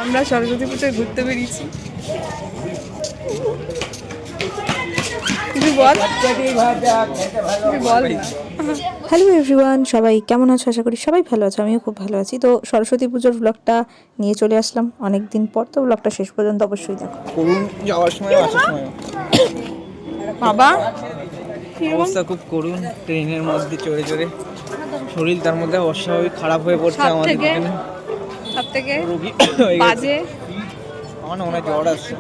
আমরা সরস্বতী পুজোয় ঘুরতে বেরিয়েছি। হ্যালো এভরিওয়ান, সবাই কেমন আছো? আশা করি সবাই ভালো আছো, আমিও খুব ভালো আছি। তো সরস্বতী পুজোর ব্লগটা নিয়ে চলে আসলাম অনেক দিন পর, তো ব্লগটা শেষ পর্যন্ত অবশ্যই দেখো। করুন যাওয়ার সময় আসার সময় বাবা অবস্থা খুব করুন, ট্রেনের মধ্যে চড়ে চড়ে শরীর তার মধ্যে অস্বাভাবিক খারাপ হয়ে পড়ছে আমাদের দুজনে। সব থেকে রোগী হয়ে গেছে। বাজে আমার না মনে হয় জ্বর আসছে।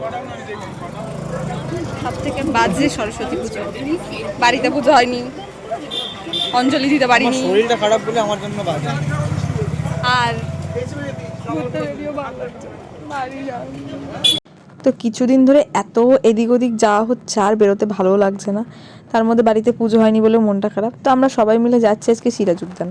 সব থেকে বাজে সরস্বতী পুজো, বাড়িতে পুজো হয়নি, অঞ্জলি দিতে আমার পারিনি, শরীরটা খারাপ বলে আমার জন্য বাজে। আর ঘুরতে বেরিয়েও ভালো লাগছে না, বাড়ি যাওয়া। তো কিছুদিন ধরে এত এদিক ওদিক যাওয়া হচ্ছে আর বেরোতে ভালোও লাগছে না, তার মধ্যে বাড়িতে পুজো হয়নি বলেও মনটা খারাপ। তো আমরা সবাই মিলে যাচ্ছি আজকে সিরাজ উদ্যান।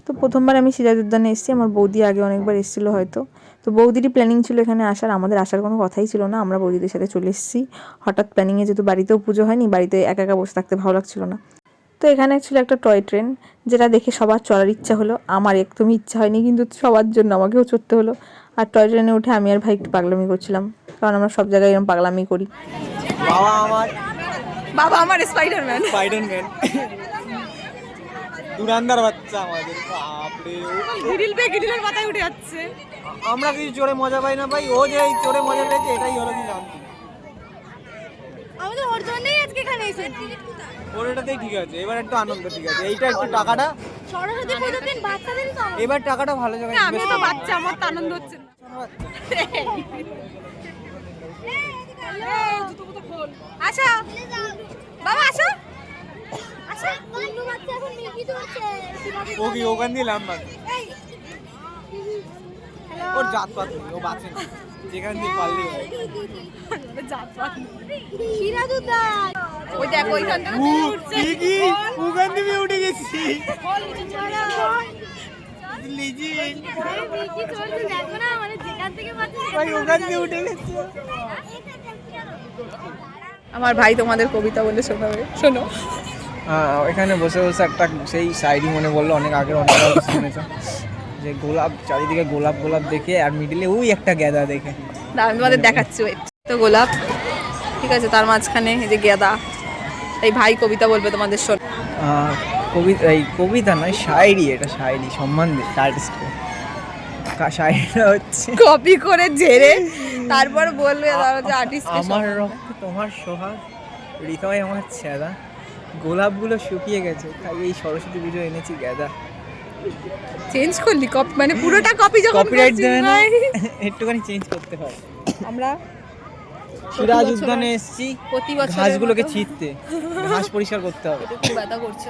তো প্রথমবার আমি সিরাজ উদ্যানে এসেছি, আমার বৌদি আগে অনেকবার এসেছিলো হয়তো। তো বৌদিরই প্ল্যানিং ছিল এখানে আসার, আমাদের আসার কোনো কথাই ছিল না। আমরা বৌদিদের সাথে চলে এসেছি হঠাৎ প্ল্যানিংয়ে, যেহেতু বাড়িতেও পুজো হয়নি, বাড়িতে একা একা বসে থাকতে ভালো লাগছিল না। তো এখানে ছিল একটা টয় ট্রেন, যেটা দেখে সবার চড়ার ইচ্ছা হলো। আমার একদমই ইচ্ছা হয়নি, কিন্তু সবার জন্য আমাকেও চড়তে হলো। আর টয় ট্রেনে উঠে আমি আর ভাই একটু পাগলামি করছিলাম, কারণ আমরা সব জায়গায় এরকম পাগলামি করি। বাবা আমার স্পাইডারম্যান। দুরান্দার বাচ্চা আমাদের, বাপরে। গিরিলের মাথায় উঠে যাচ্ছে। আমরা কিছু চড়ে মজা পাই না ভাই, ও যে এই চড়ে মজা পেয়েছে এটাই হলো কি জানতো। আমাদের ওর জন্যই আজকে এখানে এসেছি। ওর এটাতেই ঠিক আছে, এবার একটু আনন্দ ঠিক আছে, এইটা একটু টাকাটা সরস্বতী পুজোর দিন বাচ্চাদের তো এবার টাকাটা ভালো জায়গায় আমি invest তো করো। বাচ্চা, আমার তো আনন্দ হচ্ছে না। আচ্ছা বাবা আসো আচ্ছা অন্য বাচ্চা এখন মিকি ধরছে। ও কি ওখান দিয়ে লাম্বা, ওর জাত পাত নেই, ও বাঁচে না, যেখান দিয়ে পারলেই হয়। সিরাজুদ্দান ওই দেখ ওইখান থেকে উঠছে। ওখান থেকে উঠে গেছি। লিজি মিকি ধরছে, দেখো না মানে যেখান থেকে বাচ্চা ভাই ওখান দিয়ে উঠে গেছি। আমার ভাই তোমাদের কবিতা বলে শোনাবে, শোনো। এখানে বসে বসে একটা সেই শায়রি মনে বললো, অনেক আগে অনেক আগে শুনেছ, যে গোলাপ চারিদিকে গোলাপ গোলাপ দেখে আর মিডিলে ওই একটা গ্যাদা দেখে। আমি তোমাদের দেখাচ্ছি, ওয়েট। তো গোলাপ ঠিক আছে, তার মাঝখানে এই যে গেঁদা। এই ভাই কবিতা বলবে তোমাদের, শোন। কবিতা, এই কবিতা নয় শায়রি, এটা শায়রি, সম্মান দিই আর্টিস্টকে। শায়রিটা হচ্ছে কপি করে ঝেড়ে তারপর বলবে যে আর্টিস্ট। আমার রক্ত তোমার সোহাগ, হৃদয় আমার ছেঁদা, গোলাপগুলো শুকিয়ে গেছে, তাই এই সরস্বতী পুজো এনেছি গ্যাদা। চেঞ্জ করলি কপি, মানে পুরোটা কপি যখন কপিরাইট করছিস দেবে না, ভাই। একটুখানি চেঞ্জ করতে হয়। আমরা সিরাজ উদ্যানে এসেছি প্রতি বছর ঘাসগুলোকে ছিঁড়তে, ঘাস পরিষ্কার করতে হবে। খুব ব্যথা করছে।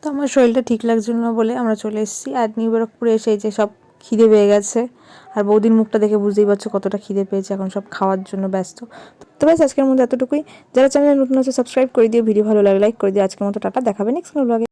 তো আমার শরীরটা ঠিক লাগছিল না বলে আমরা চলে এসেছি। আর নিউ ব্যারাকপুরে এসে যে সব খিদে পেয়ে গেছে, আর বৌদির মুখটা দেখে বুঝতেই পারছো কতটা খিদে পেয়েছে, এখন সব খাওয়ার জন্য ব্যস্ত। তো ব্যাস আজকের মধ্যে এতটুকুই। যারা চ্যানেলে নতুন আছে সাবস্ক্রাইব করে দিও, ভিডিও ভালো লাগে লাইক করে দিও। আজকের মতো টাটা, দেখাবে নেক্সট ব্লগে।